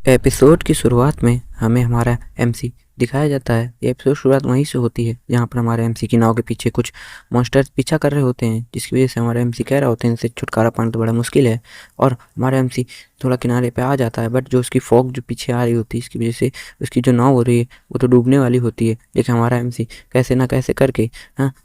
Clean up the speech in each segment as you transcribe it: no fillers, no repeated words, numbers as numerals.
Episode की शुरुआत में हमें हमारा एमसी दिखाया जाता है। ये एपिसोड शुरुआत वहीं से होती है जहाँ पर हमारे एमसी की नाव के पीछे कुछ मॉन्स्टर्स पीछा कर रहे होते हैं, जिसकी वजह से हमारा एमसी कह रहा होता है इनसे छुटकारा पाना तो बड़ा मुश्किल है। और हमारा एमसी थोड़ा किनारे पे आ जाता है, बट जो उसकी फॉग जो पीछे आ रही होती है इसकी वजह से उसकी जो नाव हो रही है वो तो डूबने वाली होती है। लेकिन हमारा एमसी कैसे ना कैसे करके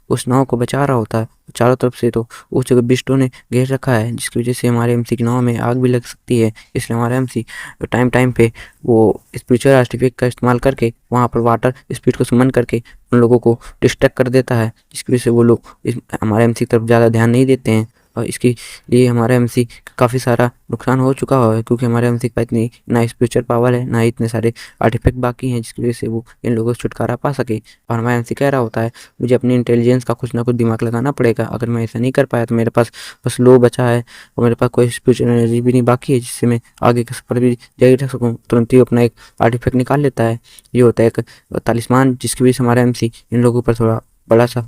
उस नाव को बचा रहा होता है। चारों तरफ से तो उस जगह बिस्टों ने घेर रखा है, जिसकी वजह से हमारे एमसी की नाव में आग भी लग सकती है। इसलिए हमारा एमसी टाइम टाइम पे वो स्पिरिचुअल आर्टिफैक्ट का इस्तेमाल करके वहाँ पर वाटर स्पिरिट को समन करके उन लोगों को डिस्ट्रैक्ट कर देता है, जिसकी वजह से वो लोग हमारे एमसी की तरफ ज़्यादा ध्यान नहीं देते हैं। और इसके लिए हमारे एमसी काफ़ी सारा नुकसान हो चुका है, क्योंकि हमारे एमसी के पास इतनी ना स्पिरिचुअल पावर है, ना इतने सारे आर्टिफैक्ट बाकी हैं जिसकी वजह से वो इन लोगों से छुटकारा पा सके। और हमारा एमसी कह रहा होता है मुझे अपनी इंटेलिजेंस का कुछ ना कुछ दिमाग लगाना पड़ेगा। अगर मैं ऐसा नहीं कर पाया तो मेरे पास बस लो बचा है और मेरे पास कोई स्पिरिचुअल एनर्जी भी नहीं बाकी है जिससे मैं आगे के सफर भी जारी रख सकूँ। तुरंत ही अपना एक आर्टिफैक्ट निकाल लेता है। ये होता है एक तालिस्मान, जिसकी वजह से हमारा एमसी इन लोगों पर थोड़ा बड़ा सा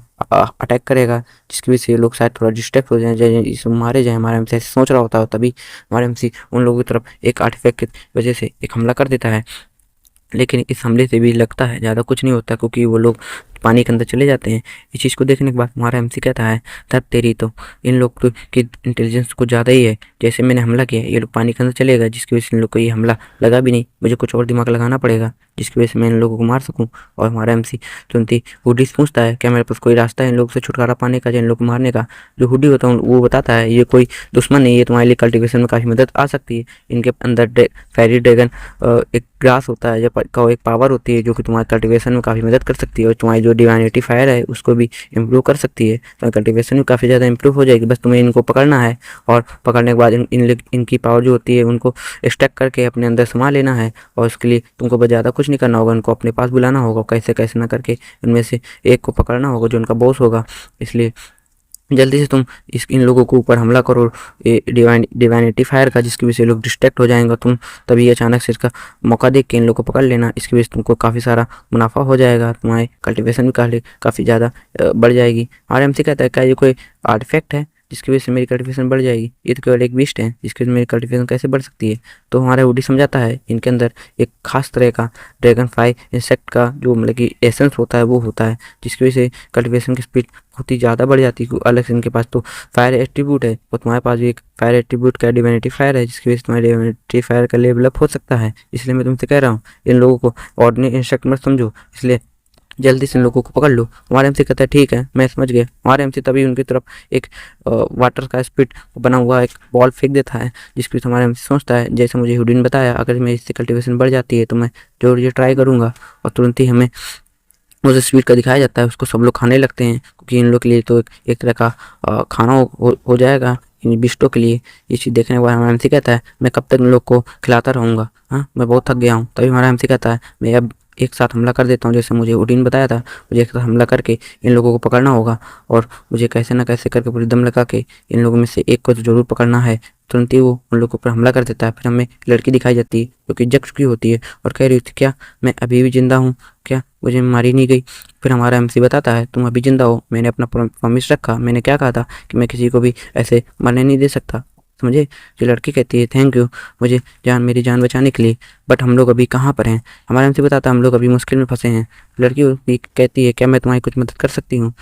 अटैक करेगा, जिसकी वजह से ये लोग शायद थोड़ा डिस्ट्रैक्ट हो जाए, इसे मारे जाए। हमारा एमसी ऐसे सोच रहा होता है, तभी हमारा एमसी उन लोगों की तरफ एक आर्टिफैक्ट की वजह से एक हमला कर देता है। लेकिन इस हमले से भी लगता है ज़्यादा कुछ नहीं होता, क्योंकि वो लोग पानी के अंदर चले जाते हैं। इस चीज़ को देखने के बाद हमारा एमसी कहता है तब तेरी तो इन लोग तो की इंटेलिजेंस कुछ ज़्यादा ही है। जैसे मैंने हमला किया ये लोग पानी के अंदर चले गए, जिसकी वजह से इन लोग को ये हमला लगा भी नहीं। मुझे कुछ और दिमाग लगाना पड़ेगा जिसकी वजह से मैं इन लोगों को मार सकूँ। और हमारा एमसी तुरंत ही हुडी से पूछता है क्या मेरे पास कोई रास्ता है इन लोगों से छुटकारा पाने का या इन लोग को मारने का। जो हुडी होता है वो बताता है ये कोई दुश्मन नहीं है, तुम्हारे लिए कल्टिवेशन में काफ़ी मदद आ सकती है। इनके अंदर फेरी ड्रैगन एक ग्रास होता है का एक पावर होती है जो कि तुम्हारे कल्टिवेशन में काफ़ी मदद कर सकती है, और तुम्हारी जो डिवाइनिटी फायर है उसको भी इम्प्रूव कर सकती है। तो कल्टिवेशन भी काफ़ी ज़्यादा इम्प्रूव हो जाएगी। बस तुम्हें इनको पकड़ना है और पकड़ने के बाद इनकी पावर जो होती है उनको एक्सट्रैक्ट करके अपने अंदर समा लेना है। और उसके लिए तुमको बस ज़्यादा कुछ नहीं करना होगा, उनको अपने पास बुलाना होगा। कैसे कैसे ना करके इनमें से एक को पकड़ना होगा जो उनका बॉस होगा। इसलिए जल्दी से तुम इन लोगों को ऊपर हमला करो डिवाइनिटी फायर का, जिसकी वजह से लोग डिस्ट्रैक्ट हो जाएंगे। तुम तभी अचानक से इसका मौका देख के इन लोगों को पकड़ लेना, इसकी वजह से तुमको काफ़ी सारा मुनाफा हो जाएगा, तुम्हारी कल्टिवेशन भी काफ़ी ज़्यादा बढ़ जाएगी। आरएमसी कहता है क्या ये कोई आर्टिफैक्ट है जिसकी वजह से मेरी कल्टिवेशन बढ़ जाएगी? ये तो केवल एक बिस्ट है, जिसकी वजह से मेरी कल्टिवेशन कैसे बढ़ सकती है? तो हमारा वुडी समझाता है इनके अंदर एक खास तरह का ड्रैगन फ्लाई इंसेक्ट का जो मतलब कि एसेंस होता है वो होता है, जिसकी वजह से कल्टिवेशन की स्पीड बहुत ही ज़्यादा बढ़ जाती है। अलग से इनके पास तो फायर एट्रीब्यूट है और तुम्हारे पास भी एक फायर एट्रीब्यूट का डिवाइनिटी फायर है, जिसकी वजह से तुम्हारे डिवाइनिटी फायर का लेवल अप हो सकता है। इसलिए मैं तुमसे कह रहा हूँ इन लोगों को ऑर्डिनरी इंसेक्ट मत समझो, इसलिए जल्दी से इन लोगों को पकड़ लो। हमारे एमसी कहता है ठीक है मैं समझ गया। हमारे एमसी तभी उनकी तरफ एक वाटर का स्पिट बना हुआ एक बॉल फेंक देता है, जिसकी हमारे एमसी सोचता है जैसे मुझे हुडी ने बताया अगर मेरी इससे कल्टिवेशन बढ़ जाती है तो मैं जरूर ये ट्राई करूँगा। और तुरंत ही हमें उस स्वीट का दिखाया जाता है, उसको सब लोग खाने लगते हैं, क्योंकि इन लोग के लिए तो एक तरह का खाना हो जाएगा इन बिस्टों के लिए। ये चीज़ देखने के बाद हमारा एमसी कहता है मैं कब तक इन लोग को खिलाता रहूँगा, हाँ मैं बहुत थक गया हूँ। तभी हमारा एमसी कहता है मैं अब एक साथ हमला कर देता हूँ, जैसे मुझे उडीन बताया था। मुझे एक साथ हमला करके इन लोगों को पकड़ना होगा और मुझे कैसे ना कैसे करके पूरी दम लगा के इन लोगों में से एक को तो जरूर पकड़ना है। तुरंत ही वो उन लोगों पर हमला कर देता है। फिर हमें लड़की दिखाई जाती है जो कि जग चुकी होती है और कह रही थी क्या मैं अभी भी जिंदा हूँ, क्या मुझे मारी नहीं गई? फिर हमारा एमसी बताता है तुम अभी जिंदा हो, मैंने अपना प्रॉमिस रखा। मैंने क्या कहा था कि मैं किसी को भी ऐसे मरने नहीं दे सकता, समझे? जो लड़की कहती है थैंक यू मुझे मेरी जान बचाने के लिए, बट हम लोग अभी कहाँ पर हैं? हमारा एमसी बताता है हम लोग अभी मुश्किल में फंसे हैं। लड़की भी कहती है क्या मैं तुम्हारी कुछ मदद कर सकती हूँ?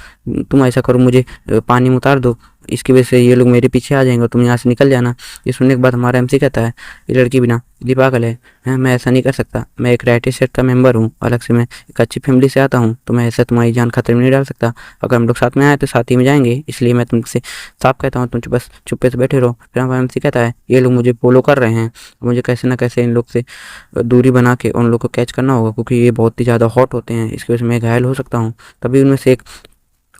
तुम ऐसा करो मुझे पानी में उतार दो, इसकी वजह से ये लोग मेरे पीछे आ जाएंगे और तुम यहाँ से निकल जाना। ये सुनने के बाद हमारा एमसी कहता है ये लड़की बिना ये पागल है, मैं ऐसा नहीं कर सकता। मैं एक राइट सेट का मेंबर हूँ, अलग से मैं एक अच्छी फैमिली से आता हूँ, तो मैं ऐसा तुम्हारी जान खतरे में नहीं डाल सकता। अगर हम लोग साथ में आए तो साथ ही में जाएंगे, इसलिए मैं तुमसे साफ कहता हूँ तुम बस चुप्पे से बैठे रहो। फिर हमारा एमसी कहता है ये लोग मुझे फॉलो कर रहे हैं, मुझे कैसे ना कैसे इन लोग से दूरी बना के उन लोग को कैच करना होगा, क्योंकि ये बहुत ही ज़्यादा हॉट होते हैं, इसकी वजह से मैं घायल हो सकता हूँ। तभी उनमें से एक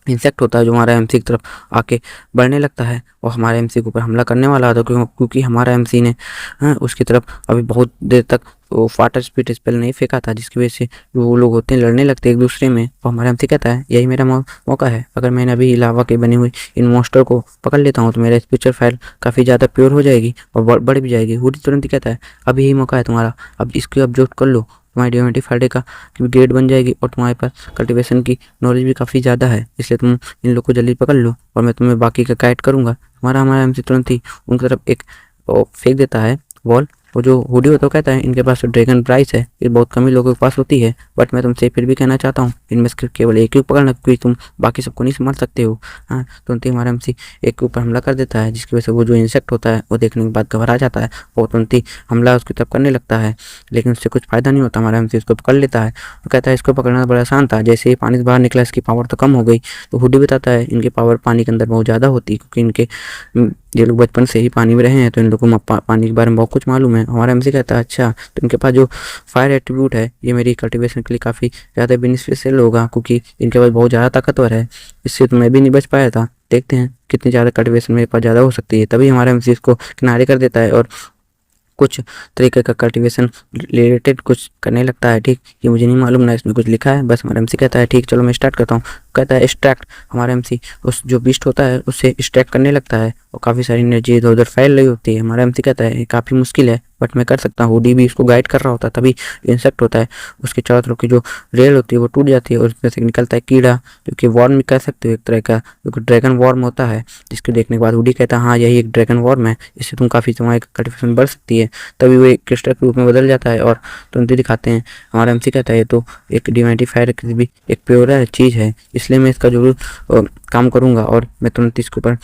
इंसेक्ट होता है जो हमारा एमसी की तरफ आके बढ़ने लगता है और हमारे एमसी के ऊपर हमला करने वाला था, क्योंकि हमारा एमसी ने उसकी तरफ अभी बहुत देर तक वो वाटर स्पीड स्पेल नहीं फेंका था, जिसकी वजह से वो लोग होते हैं लड़ने लगते हैं एक दूसरे में। और हमारा एमसी कहता है यही मेरा मौका है, अगर मैंने अभी लावा के बनी हुई इन मॉन्स्टर को पकड़ लेता हूँ तो मेरा स्पिरिचुअल फायर काफ़ी ज़्यादा प्योर हो जाएगी और बढ़ भी जाएगी। हुडी तुरंत ही कहता है अभी यही मौका है तुम्हारा, अब इसको ऑब्जर्व कर लो, तुम्हारी डिवाइनिटी फायर का ग्रेड बन जाएगी और तुम्हारे पास कल्टिवेशन की नॉलेज भी काफ़ी ज़्यादा है, इसलिए तुम इन लोग को जल्दी पकड़ लो और मैं तुम्हें बाकी का गाइड करूँगा। हमारा एमसी तुरंत ही उनकी तरफ एक फेंक देता है बॉल, वो जो हुडी होता है कहता है इनके पास ड्रैगन प्राइस है, ये बहुत कम ही लोगों के पास होती है, बट मैं तुमसे फिर भी कहना चाहता हूँ इनमें से केवल एक ही पकड़ना, क्योंकि तुम बाकी सबको नहीं संभाल सकते हो। हाँ, तुरंत ही हमारा एमसी एक के ऊपर हमला कर देता है, जिसकी वजह से वो जो इंसेक्ट होता है वो देखने के बाद घबरा जाता है और तुरंत ही हमला उसकी तरफ करने लगता है, लेकिन उससे कुछ फायदा नहीं होता। हमारा एमसी उसको पकड़ लेता है और कहता है इसको पकड़ना बड़ा आसान था, जैसे ही पानी से बाहर निकला इसकी पावर तो कम हो गई। तो हुडी बताता है इनकी पावर पानी के अंदर बहुत ज़्यादा होती है, क्योंकि इनके ये लोग बचपन से ही पानी में रहे हैं, तो इन लोगों को पानी के बारे में बहुत कुछ मालूम है। हमारा एमसी कहता है अच्छा, तो इनके पास जो फायर एट्रीब्यूट है ये मेरी कल्टीवेशन के लिए काफ़ी ज़्यादा बेनिफिशियल होगा, क्योंकि इनके पास बहुत ज़्यादा ताकतवर है, इससे तो मैं भी नहीं बच पाया था। देखते हैं कितनी ज़्यादा कल्टीवेशन मेरे पास ज़्यादा हो सकती है। तभी हमारा एमसी इसको किनारे कर देता है और कुछ तरीके का कल्टीवेशन रिलेटेड कुछ करने लगता है। ठीक, ये मुझे नहीं मालूम ना इसमें कुछ लिखा है, बस हमारा एमसी कहता है ठीक चलो मैं स्टार्ट करता हूँ। कहता है एक्सट्रैक्ट। हमारा एमसी उस जो बीस्ट होता है उससे एक्सट्रैक्ट करने लगता है और काफ़ी सारी एनर्जी इधर उधर फैल रही होती है। हमारा एमसी कहता है ये काफ़ी मुश्किल है, बट मैं कर सकता हूँ। हुडी भी इसको गाइड कर रहा होता है, तभी इंसेक्ट होता है उसके चारों तरफ की जो रेल होती है वो टूट जाती है और उसमें से निकलता है कीड़ा, जो कि वॉर्म कह सकते हो एक तरह का, जो कि ड्रैगन वॉर्म होता है। जिसको देखने के बाद हुडी कहता है हाँ यही एक ड्रैगन वॉर्म है, इससे तुम काफ़ी तुम्हारी कल्टीवेशन बढ़ सकती है। तभी वो एक क्रिस्टल के रूप में बदल जाता है और तुरंत ही दिखाते हैं। हमारा एमसी कहता है ये तो एक डिवाइनिफायर की भी एक प्योर चीज़ है, इसलिए मैं इसका जरूर काम करूँगा और मैं तुरंत इसके ऊपर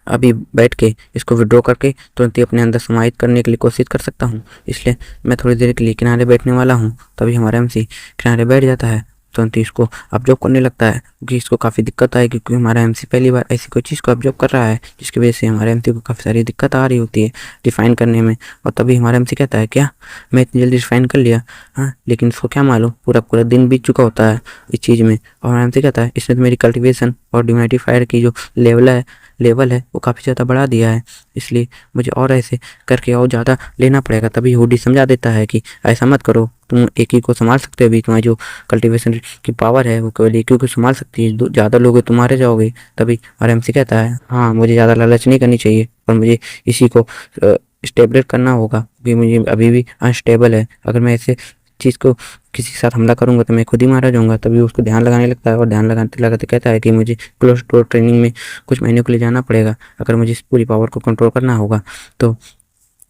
अभी बैठ के इसको विड्रॉ करके तुरंत ही अपने अंदर समाहित करने के लिए कोशिश कर सकता हूँ। इसलिए मैं थोड़ी देर के लिए किनारे बैठने वाला हूँ। तभी हमारा एमसी किनारे बैठ जाता है, तुरंत ही इसको ऑब्जर्व करने लगता है, क्योंकि इसको काफ़ी दिक्कत आई, क्योंकि हमारा एमसी पहली बार ऐसी कोई चीज़ को ऑब्जर्व कर रहा है, जिसकी वजह से हमारे एमसी को काफ़ी सारी दिक्कत आ रही होती है डिफाइन करने में। और तभी हमारा एमसी कहता है क्या मैं इतनी जल्दी डिफाइन कर लिया? हाँ, लेकिन इसको क्या मालूम पूरा पूरा दिन बीत चुका होता है इस चीज़ में। और हमारा एमसी कहता है इसने तो मेरी कल्टिवेशन और डिवाइनिफायर की जो लेवल है वो काफ़ी ज़्यादा बढ़ा दिया है, इसलिए मुझे और ऐसे करके और ज़्यादा लेना पड़ेगा। तभी हुडी समझा देता है कि ऐसा मत करो, तुम एक ही को संभाल सकते हो, अभी तुम्हारी जो कल्टीवेशन की पावर है वो केवल एक ही को संभाल सकती है, ज़्यादा लोग तुम मारे जाओगे। तभी आरएमसी कहता है हाँ मुझे ज़्यादा लालच नहीं करनी चाहिए और मुझे इसी को स्टेबल करना होगा, क्योंकि मुझे अभी भी अनस्टेबल है। अगर मैं ऐसे चीज़ को किसी के साथ हमला करूंगा तो मैं खुद ही मारा जाऊंगा। तभी उसको ध्यान लगाने लगता है और ध्यान लगाते लगाते कहता है कि मुझे क्लोज डोर ट्रेनिंग में कुछ महीनों के लिए जाना पड़ेगा, अगर मुझे इस पूरी पावर को कंट्रोल करना होगा। तो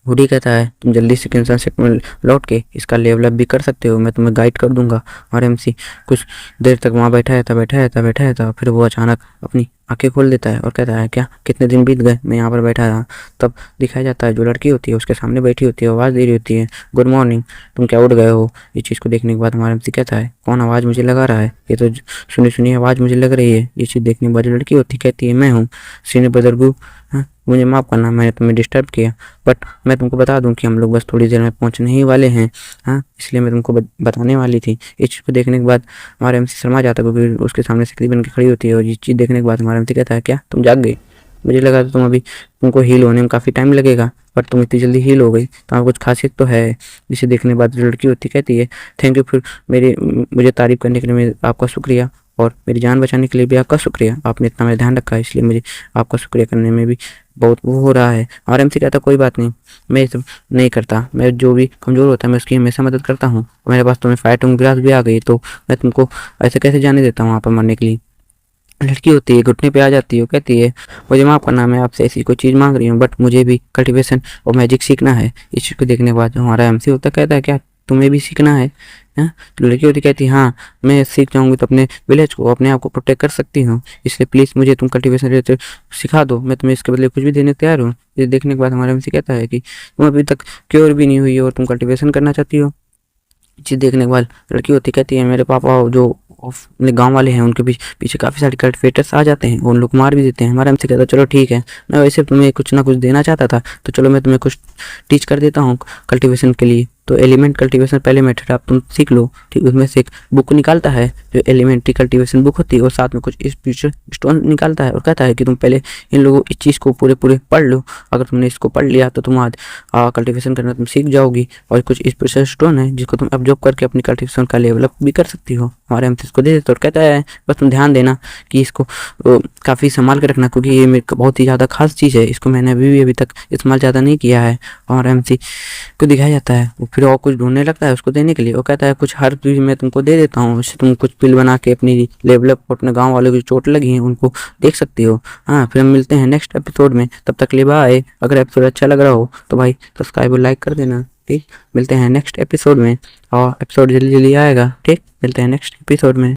हुडी कहता है तुम जल्दी से किंसन सेट में लौट के इसका लेवल अप भी कर सकते हो, मैं तुम्हें गाइड कर दूंगा। और एमसी कुछ देर तक वहाँ बैठा है था, फिर वो अचानक अपनी आंखें खोल देता है और कहता है क्या कितने दिन बीत गए मैं यहाँ पर बैठा था। तब दिखाया जाता है जो लड़की होती है उसके सामने बैठी होती है, आवाज़ दे रही होती है गुड मॉर्निंग, तुम क्या उठ गए हो। इस चीज़ को देखने के बाद हमारा एमसी कहता है कौन आवाज़ मुझे लगा रहा है, ये तो सुनी सुनी आवाज़ मुझे लग रही है। ये चीज़ देखने के बाद लड़की होती कहती है मैं हूँ सीनियर ब्रदर गु, हाँ मुझे माफ़ करना मैंने तुम्हें डिस्टर्ब किया, बट मैं तुमको बता दूं कि हम लोग बस थोड़ी देर में पहुंचने ही वाले हैं। हाँ, इसलिए मैं तुमको बताने वाली थी। इस चीज़ को देखने के बाद हमारा एमसी शर्मा जाता है, क्योंकि उसके सामने सिकरी बन के खड़ी होती है। और ये चीज़ देखने के बाद हमारा एमसी कहता है क्या तुम जाग गई, मुझे लगा था तुमको हील होने में काफ़ी टाइम लगेगा, पर तुम इतनी जल्दी हील हो गई, तो कुछ खासियत तो है। जिसे देखने के बाद लड़की होती कहती है थैंक यू फिर मुझे तारीफ़ करने के लिए आपका शुक्रिया, और मेरी जान बचाने के लिए भी आपका शुक्रिया, आपने इतना मेरा ध्यान रखा है, इसलिए मुझे आपका शुक्रिया करने में भी बहुत वो हो रहा है। और एमसी कहता कोई बात नहीं, मैं ये सब नहीं करता, मैं जो भी कमज़ोर होता है मैं उसकी हमेशा मदद करता हूँ। मेरे पास तुम्हें फायर टंग ग्लास भी आ गई, तो मैं तुमको ऐसे कैसे जाने देता हूँ वहाँ पर मरने के लिए। लड़की होती है घुटने पे आ जाती है, कहती है मुझे माफ़ करना मैं आपसे ऐसी कोई चीज़ मांग रही हूँ, बट मुझे भी कल्टीवेशन और मैजिक सीखना है। इस चीज़ को देखने के बाद जो हमारा एमसी होता कहता है क्या तुम्हें भी सीखना है? तो लड़की होती कहती हाँ मैं सीख जाऊँगी तो अपने विलेज को अपने आप को प्रोटेक्ट कर सकती हूँ, इसलिए प्लीज़ मुझे तुम कल्टीवेशन रिलेटेड सिखा दो, मैं तुम्हें इसके बदले कुछ भी देने को तैयार हूँ। ये देखने के बाद हमारा एमसी कहता है कि तुम अभी तक क्योर भी नहीं हुई हो और तुम कल्टीवेशन करना चाहती हो। चीज़ देखने के बाद लड़की होती कहती है मेरे पापा जो अपने गांव वाले हैं उनके पीछे काफ़ी सारे कल्टिवेटर्स आ जाते हैं, उन लोग मार भी देते हैं। हमारा एमसी कहता है चलो ठीक है, मैं वैसे तुम्हें कुछ ना कुछ देना चाहता था, तो चलो मैं तुम्हें कुछ टीच कर देता हूँ कल्टीवेशन के लिए। तो एलिमेंट कल्टीवेशन पहले मेथड आप तुम सीख लो, ठीक। उसमें से एक बुक निकालता है जो एलिमेंट्री कल्टीवेशन बुक होती है, और साथ में कुछ स्पिरिचुअल स्टोन निकालता है और कहता है कि तुम पहले इन लोगों इस चीज़ को पूरे पढ़ लो, अगर तुमने इसको पढ़ लिया तो तुम आज कल्टीवेशन करना तुम सीख जाओगी। और कुछ स्पिरिचुअल स्टोन है जिसको तुम ऑब्जर्व करके अपनी कल्टीवेशन का लेवल अप भी कर सकती हो। हमारे एमसी इसको दे देते और कहता है बस तुम ध्यान देना कि इसको काफ़ी संभाल के रखना, क्योंकि ये मेरे बहुत ही ज़्यादा खास चीज़ है, इसको मैंने अभी तक इस्तेमाल ज़्यादा नहीं किया है। और एमसी को दिखाया जाता है वो फिर वो कुछ ढूंढने लगता है उसको देने के लिए। वो कहता है कुछ हर चीज़ मैं तुमको दे देता हूँ, उससे तुम कुछ पिल बना के अपनी लेवल अप, अपने गाँव वालों की चोट लगी है उनको देख सकते हो। हाँ, फिर हम मिलते हैं नेक्स्ट एपिसोड में, तब तक के लिए बाय। अगर एपिसोड अच्छा लग रहा हो तो भाई सब्सक्राइब और लाइक कर देना। ठीक, मिलते हैं नेक्स्ट एपिसोड में, और एपिसोड जल्दी जल्दी आएगा। ठीक, मिलते हैं नेक्स्ट एपिसोड में।